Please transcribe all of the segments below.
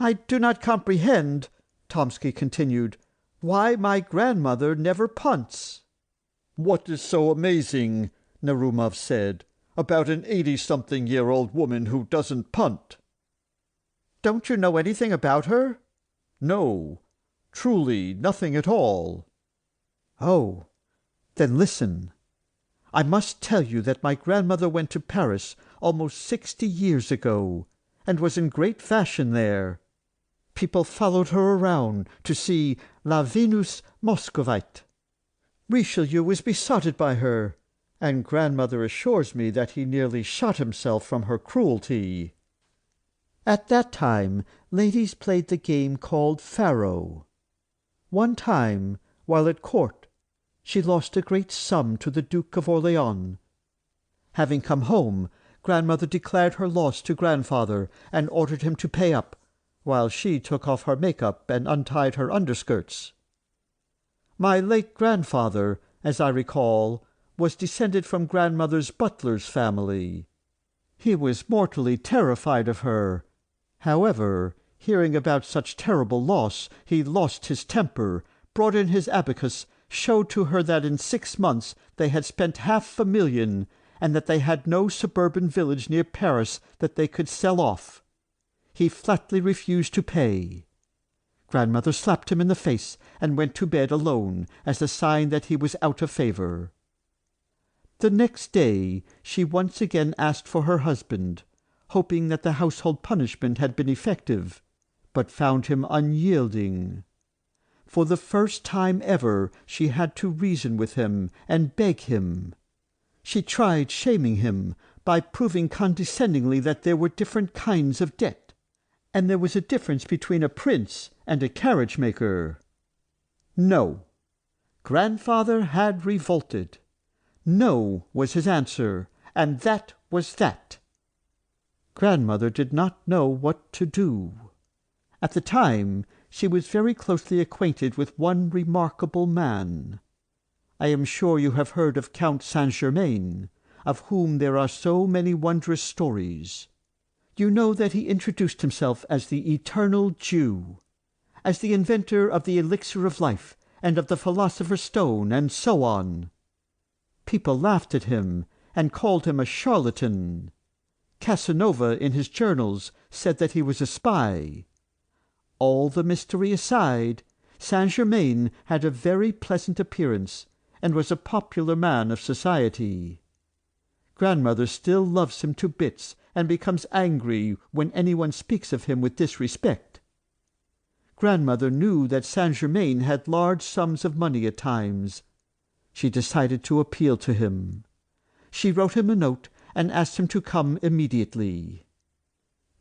"I do not comprehend," Tomsky continued, "why my grandmother never punts." "What is so amazing," Narumov said, "about an 80-something-year-old woman who doesn't punt?" "Don't you know anything about her?" "No, truly nothing at all." "Oh, then listen. I must tell you that my grandmother went to Paris almost 60 years ago, and was in great fashion there. People followed her around to see La Venus Moscovite. Richelieu was besotted by her, and grandmother assures me that he nearly shot himself from her cruelty. At that time ladies played the game called faro. One time, while at court, she lost a great sum to the Duke of Orleans. Having come home, grandmother declared her loss to grandfather and ordered him to pay up, while she took off her make-up and untied her underskirts. My late grandfather, as I recall, was descended from grandmother's butler's family. He was mortally terrified of her. However, hearing about such terrible loss, he lost his temper, brought in his abacus, showed to her that in 6 months they had spent 500,000, and that they had no suburban village near Paris that they could sell off. He flatly refused to pay. Grandmother slapped him in the face and went to bed alone as a sign that he was out of favour. The next day she once again asked for her husband, hoping that the household punishment had been effective, but found him unyielding. For the first time ever she had to reason with him and beg him. She tried shaming him by proving condescendingly that there were different kinds of debt, and there was a difference between a prince and a carriage-maker. No. Grandfather had revolted. No was his answer, and that was that. Grandmother did not know what to do. At the time she was very closely acquainted with one remarkable man. I am sure you have heard of Count Saint-Germain, of whom there are so many wondrous stories. You know that he introduced himself as the eternal Jew, as the inventor of the elixir of life and of the philosopher's stone, and so on. People laughed at him and called him a charlatan. Casanova in his journals said that he was a spy. All the mystery aside, Saint-Germain had a very pleasant appearance, and was a popular man of society. Grandmother still loves him to bits, and becomes angry when anyone speaks of him with disrespect. Grandmother knew that Saint-Germain had large sums of money at times. She decided to appeal to him. She wrote him a note and asked him to come immediately.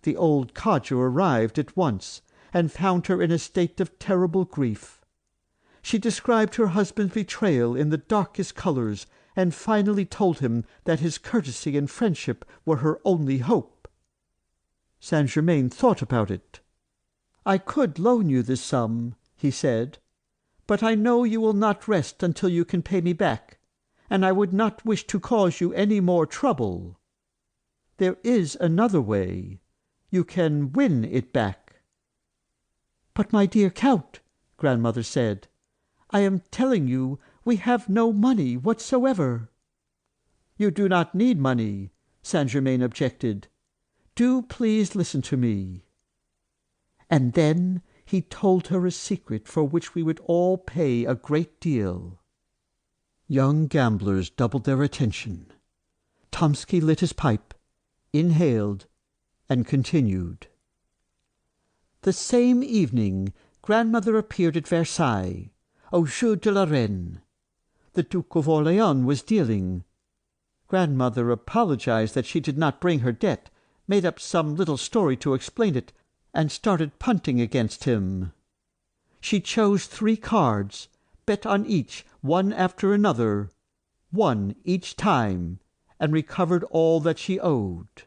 The old codger arrived at once, and found her in a state of terrible grief. She described her husband's betrayal in the darkest colours, and finally told him that his courtesy and friendship were her only hope. Saint-Germain thought about it. "I could loan you this sum," he said, "but I know you will not rest until you can pay me back, and I would not wish to cause you any more trouble. There is another way. You can win it back." "But, my dear Count," grandmother said, "I am telling you we have no money whatsoever." "You do not need money," Saint-Germain objected. "Do please listen to me." And then he told her a secret for which we would all pay a great deal. Young gamblers doubled their attention. Tomsky lit his pipe, inhaled, and continued. The same evening grandmother appeared at Versailles, au jeu de la reine. The Duke of Orleans was dealing. Grandmother apologized that she did not bring her debt, made up some little story to explain it, and started punting against him. She chose 3 cards, bet on each, one after another, won each time, and recovered all that she owed.